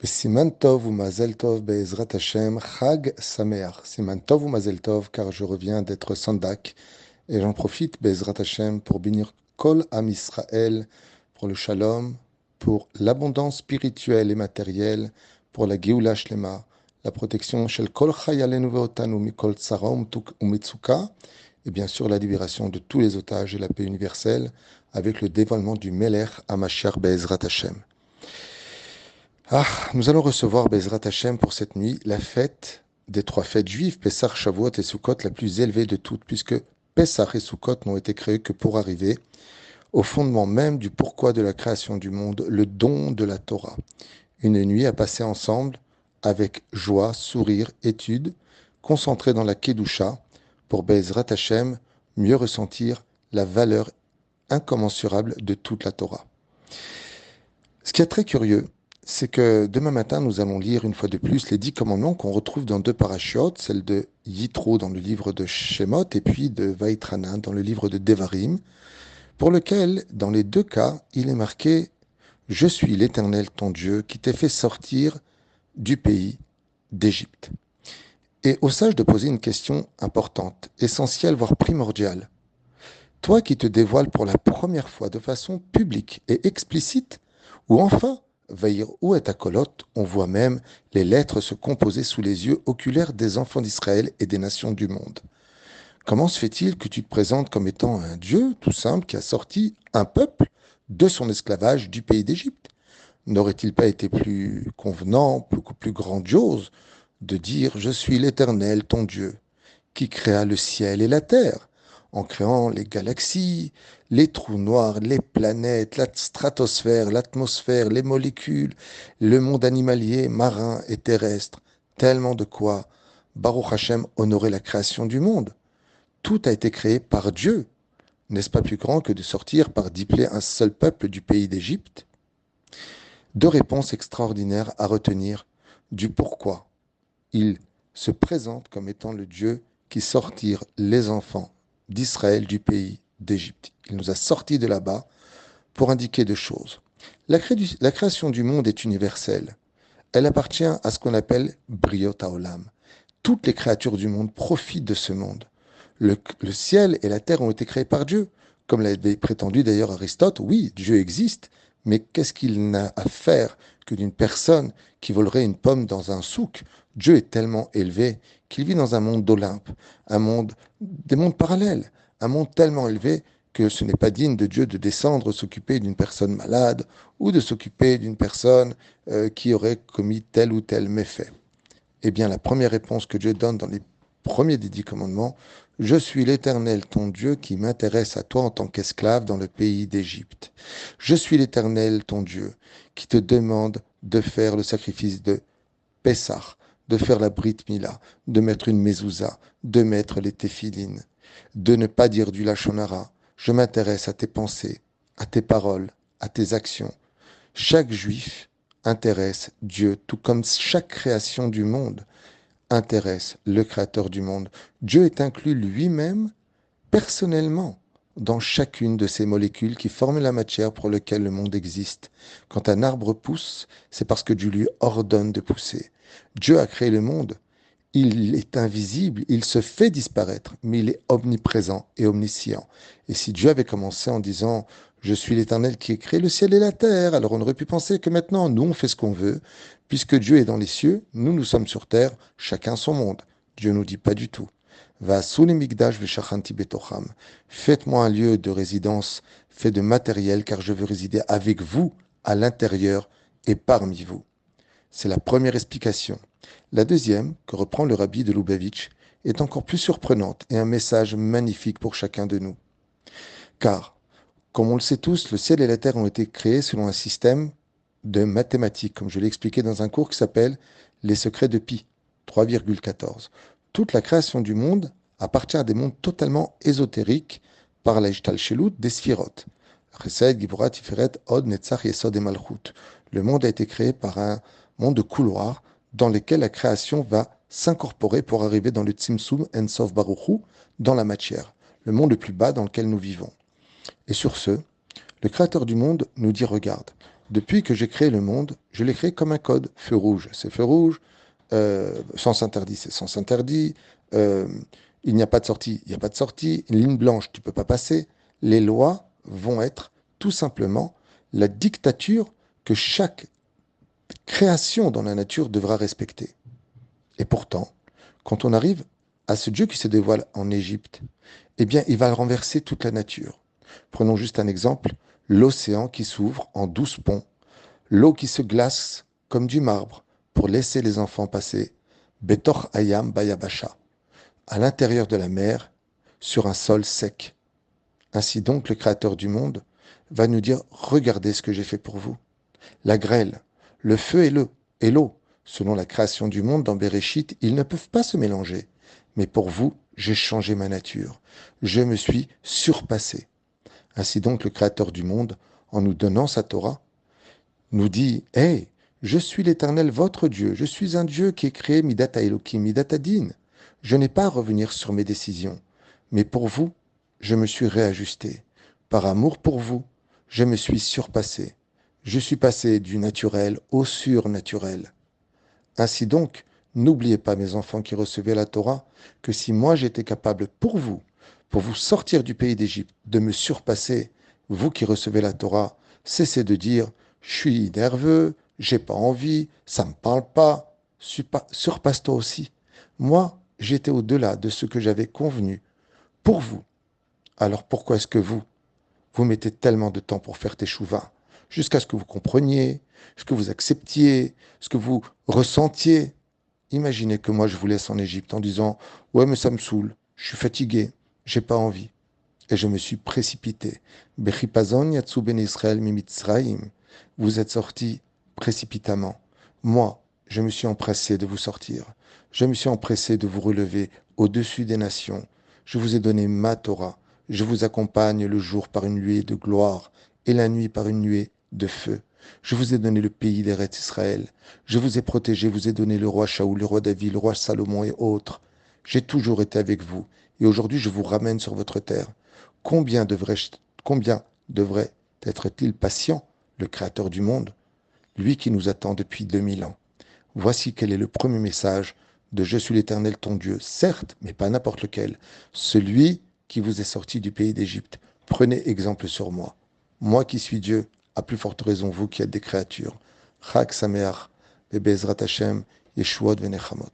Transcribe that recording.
Siman Tov ou Mazel Tov Be'ezrat Hashem, Chag Sameach. Siman Tov ou Mazel Tov, car je reviens d'être Sandak et j'en profite Be'ezrat Hashem pour bénir Kol Am Israël, pour le Shalom, pour l'abondance spirituelle et matérielle, pour la Geoula Shlema, la protection Shel Kol Chayalenu Ve'otanu Mikol Tzara Umitzuka, et bien sûr la libération de tous les otages et la paix universelle avec le dévoilement du Melech Hamashiach Be'ezrat Hashem. Nous allons recevoir Bezrat Hashem pour cette nuit la fête des trois fêtes juives, Pessah, Shavuot et Sukkot, la plus élevée de toutes, puisque Pessah et Sukkot n'ont été créés que pour arriver au fondement même du pourquoi de la création du monde, le don de la Torah. Une nuit à passer ensemble avec joie, sourire, étude, concentrée dans la Kedusha, pour Bezrat Hashem mieux ressentir la valeur incommensurable de toute la Torah. Ce qui est très curieux, c'est que demain matin, nous allons lire une fois de plus les 10 commandements qu'on retrouve dans deux parachiotes, celle de Yitro dans le livre de Shemot et puis de Vaitrana dans le livre de Devarim, pour lequel, dans les deux cas, il est marqué « Je suis l'Éternel ton Dieu qui t'ai fait sortir du pays d'Égypte ». Et au sage de poser une question importante, essentielle, voire primordiale. Toi qui te dévoiles pour la première fois de façon publique et explicite, ou enfin, Vaïr ou et Akolot, on voit même les lettres se composer sous les yeux oculaires des enfants d'Israël et des nations du monde. Comment se fait-il que tu te présentes comme étant un Dieu tout simple qui a sorti un peuple de son esclavage du pays d'Égypte? N'aurait-il pas été plus convenant, beaucoup plus grandiose de dire « Je suis l'Éternel, ton Dieu, qui créa le ciel et la terre » en créant les galaxies, les trous noirs, les planètes, la stratosphère, l'atmosphère, les molécules, le monde animalier, marin et terrestre. Tellement de quoi Baruch Hashem honorait la création du monde. Tout a été créé par Dieu. N'est-ce pas plus grand que de sortir par dipler un seul peuple du pays d'Égypte? Deux réponses extraordinaires à retenir du pourquoi il se présente comme étant le Dieu qui sortit les enfants d'Israël du pays d'Égypte. Il nous a sortis de là-bas pour indiquer deux choses. La création du monde est universelle. Elle appartient à ce qu'on appelle Briot Haolam. Toutes les créatures du monde profitent de ce monde. Le ciel et la terre ont été créés par Dieu. Comme l'avait prétendu d'ailleurs Aristote, oui, Dieu existe, mais qu'est-ce qu'il n'a à faire que d'une personne qui volerait une pomme dans un souk? Dieu est tellement élevé qu'il vit dans un monde d'Olympe, des mondes parallèles, un monde tellement élevé que ce n'est pas digne de Dieu de descendre s'occuper d'une personne malade ou de s'occuper d'une personne qui aurait commis tel ou tel méfait. Eh bien, la première réponse que Dieu donne dans les premiers des 10 commandements, « Je suis l'Éternel, ton Dieu, qui m'intéresse à toi en tant qu'esclave dans le pays d'Égypte. Je suis l'Éternel, ton Dieu, qui te demande de faire le sacrifice de Pessah, de faire la Brit Mila, de mettre une mezouza, de mettre les téphilines, de ne pas dire du lachon hara. Je m'intéresse à tes pensées, à tes paroles, à tes actions. Chaque juif intéresse Dieu, tout comme chaque création du monde intéresse le Créateur du monde. Dieu est inclus lui-même, personnellement, dans chacune de ces molécules qui forment la matière pour laquelle le monde existe. Quand un arbre pousse, c'est parce que Dieu lui ordonne de pousser. Dieu a créé le monde. Il est invisible, il se fait disparaître, mais il est omniprésent et omniscient. Et si Dieu avait commencé en disant « Je suis l'Éternel qui ai créé le ciel et la terre », alors on aurait pu penser que maintenant, nous, on fait ce qu'on veut. Puisque Dieu est dans les cieux, nous, nous sommes sur terre, chacun son monde. Dieu nous dit pas du tout. Faites-moi un lieu de résidence fait de matériel, car je veux résider avec vous, à l'intérieur et parmi vous. C'est la première explication. La deuxième, que reprend le rabbi de Lubavitch, est encore plus surprenante et un message magnifique pour chacun de nous. Car, comme on le sait tous, le ciel et la terre ont été créés selon un système de mathématiques, comme je l'ai expliqué dans un cours qui s'appelle Les secrets de Pi, 3,14. Toute la création du monde appartient à des mondes totalement ésotériques par la Ishtalshelut des Sphirot. Chesed, Giborat, Tiferet, Od, Netzach, Yesod et Malchut. Le monde a été créé par un monde de couloirs dans lesquels la création va s'incorporer pour arriver dans le Tzimtzum Ensof Baruchu, dans la matière, le monde le plus bas dans lequel nous vivons. Et sur ce, le Créateur du monde nous dit, regarde, Depuis que j'ai créé le monde, je l'ai créé comme un code. Feu rouge, c'est feu rouge. Sens interdit, c'est sens interdit. Euh, il n'y a pas de sortie, il n'y a pas de sortie. Une ligne blanche, tu ne peux pas passer. Les lois vont être tout simplement la dictature que chaque création dans la nature devra respecter. Et pourtant, quand on arrive à ce Dieu qui se dévoile en Égypte, eh bien, il va renverser toute la nature. Prenons juste un exemple, l'océan qui s'ouvre en 12 ponts, l'eau qui se glace comme du marbre pour laisser les enfants passer, Betor Ayam Bayabasha, à l'intérieur de la mer, sur un sol sec. Ainsi donc, le Créateur du monde va nous dire, regardez ce que j'ai fait pour vous. La grêle, le feu et l'eau, selon la création du monde dans Béréchit, ils ne peuvent pas se mélanger. Mais pour vous, j'ai changé ma nature. Je me suis surpassé. Ainsi donc, le Créateur du monde, en nous donnant sa Torah, nous dit, hey, je suis l'Éternel, votre Dieu. Je suis un Dieu qui est créé Midata Elohim, Midata Din. Je n'ai pas à revenir sur mes décisions. Mais pour vous, je me suis réajusté. Par amour pour vous, je me suis surpassé. Je suis passé du naturel au surnaturel. Ainsi donc, n'oubliez pas, mes enfants qui recevaient la Torah, que si moi j'étais capable pour vous sortir du pays d'Égypte, de me surpasser, vous qui recevez la Torah, cessez de dire, je suis nerveux, j'ai pas envie, ça me parle pas, surpasse-toi aussi. Moi, j'étais au-delà de ce que j'avais convenu pour vous. Alors pourquoi est-ce que vous mettez tellement de temps pour faire tes chouvas, jusqu'à ce que vous compreniez, ce que vous acceptiez, ce que vous ressentiez. Imaginez que moi je vous laisse en Égypte en disant ouais mais ça me saoule, je suis fatigué, j'ai pas envie. Et je me suis précipité. Bechipazon yatsu ben Israël mimitzraim. Vous êtes sortis précipitamment. Moi, je me suis empressé de vous sortir. Je me suis empressé de vous relever au-dessus des nations. Je vous ai donné ma Torah. Je vous accompagne le jour par une nuée de gloire et la nuit par une nuée de feu. Je vous ai donné le pays d'Eretz Israël. Je vous ai protégé, vous ai donné le roi Shaoul, le roi David, le roi Salomon et autres. J'ai toujours été avec vous. Et aujourd'hui, je vous ramène sur votre terre. Combien combien devrait être-il patient, le Créateur du monde, lui qui nous attend depuis 2000 ans? Voici quel est le premier message de Je suis l'Éternel ton Dieu, certes, mais pas n'importe lequel, celui qui vous est sorti du pays d'Égypte. Prenez exemple sur moi. Moi qui suis Dieu, à plus forte raison vous qui êtes des créatures. Chag Sameach, Bezrat Hashem, Yeshuot Venechamot.